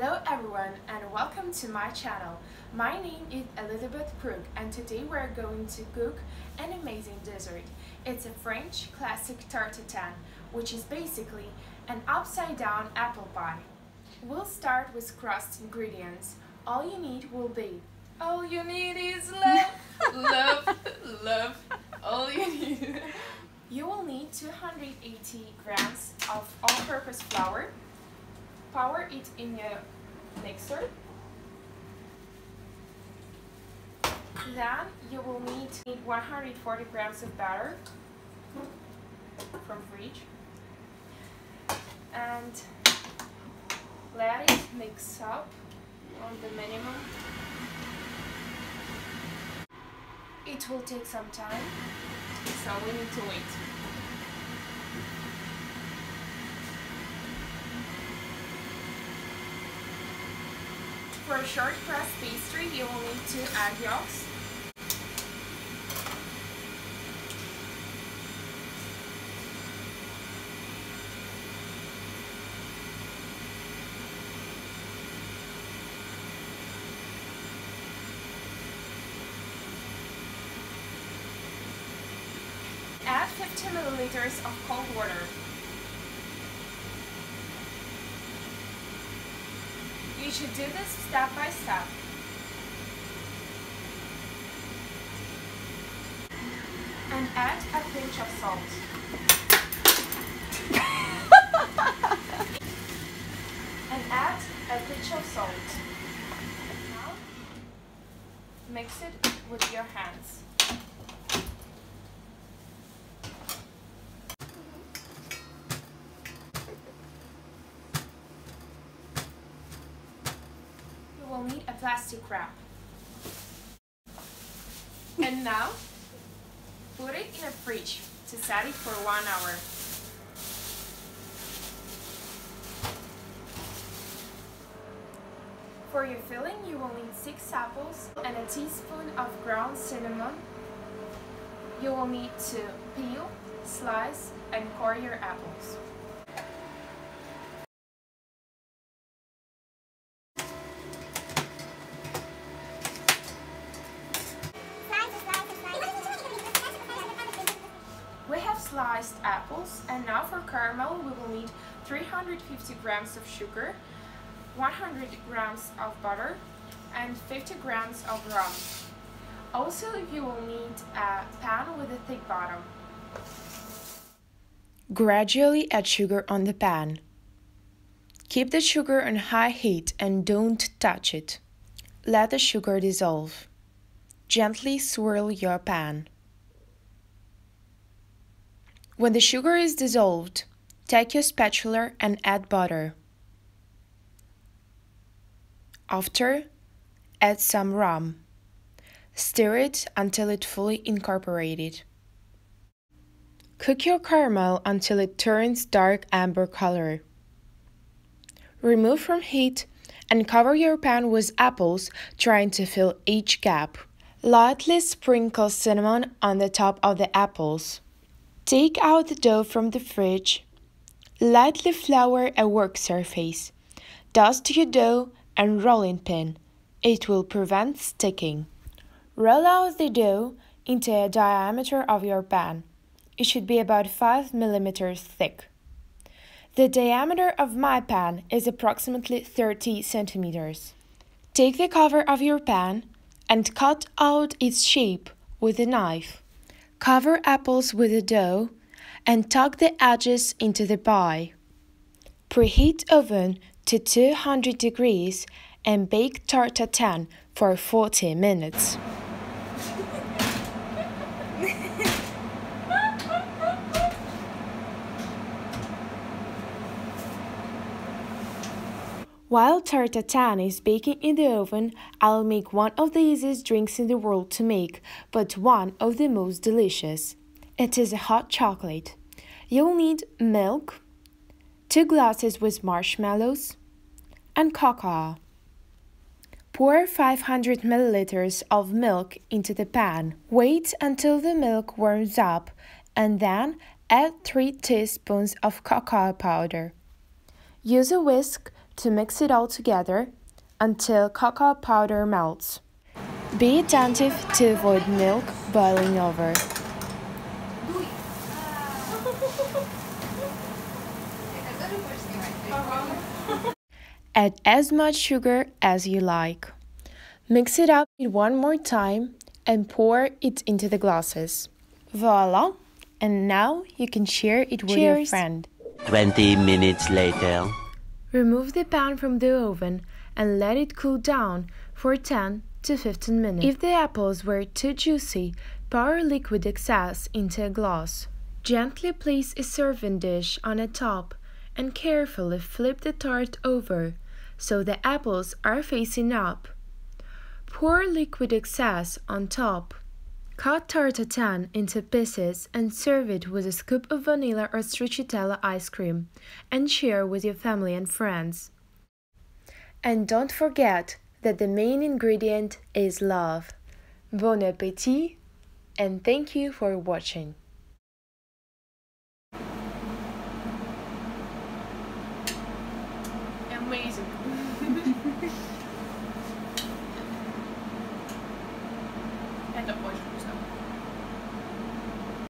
Hello everyone and welcome to my channel. My name is Elizabeth Krug and today we're going to cook an amazing dessert. It's a French classic tarte tatin, which is basically an upside down apple pie. We'll start with crust ingredients. All you need will be is love, love, all you need. You will need 280 grams of all-purpose flour. Pour it in a mixer. Then you will need 140 grams of butter from fridge and let it mix up on the minimum. It will take some time, so we need to wait. For a short crust pastry, you will need 2 egg yolks, add 50 milliliters of cold water. You should do this step by step. And add a pinch of salt. Now, mix it with your hands. We'll need a plastic wrap. And now, put it in a fridge to set it for 1 hour. For your filling, you will need 6 apples and a teaspoon of ground cinnamon. You will need to peel, slice, and core your apples. We have sliced apples, and now for caramel we will need 350 grams of sugar, 100 grams of butter, and 50 grams of rum. Also, you will need a pan with a thick bottom. Gradually add sugar on the pan. Keep the sugar on high heat and don't touch it. Let the sugar dissolve. Gently swirl your pan. When the sugar is dissolved, take your spatula and add butter. After, add some rum. Stir it until it fully incorporated. Cook your caramel until it turns dark amber color. Remove from heat and cover your pan with apples, trying to fill each gap. Lightly sprinkle cinnamon on the top of the apples. Take out the dough from the fridge. Lightly flour a work surface. Dust your dough and rolling pin. It will prevent sticking. Roll out the dough into a diameter of your pan. It should be about 5 millimeters thick. The diameter of my pan is approximately 30 centimeters. Take the cover of your pan and cut out its shape with a knife. Cover apples with the dough and tuck the edges into the pie. Preheat oven to 200 degrees and bake tarte tatin for 40 minutes. While tarte tatin is baking in the oven, I'll make one of the easiest drinks in the world to make, but one of the most delicious. It is a hot chocolate. You'll need milk, 2 glasses with marshmallows, and cocoa. Pour 500 milliliters of milk into the pan. Wait until the milk warms up and then add 3 teaspoons of cocoa powder. Use a whisk to mix it all together until cocoa powder melts. Be attentive to avoid milk boiling over. Add as much sugar as you like. Mix it up one more time and pour it into the glasses. Voila! And now you can share it with your friend. 20 minutes later. Remove the pan from the oven and let it cool down for 10 to 15 minutes. If the apples were too juicy, pour liquid excess into a glass. Gently place a serving dish on a top and carefully flip the tart over so the apples are facing up. Pour liquid excess on top. Cut Tarte into pieces and serve it with a scoop of vanilla or stracciatella ice cream and share with your family and friends. And don't forget that the main ingredient is love. Bon appétit and thank you for watching. Amazing. End of watching.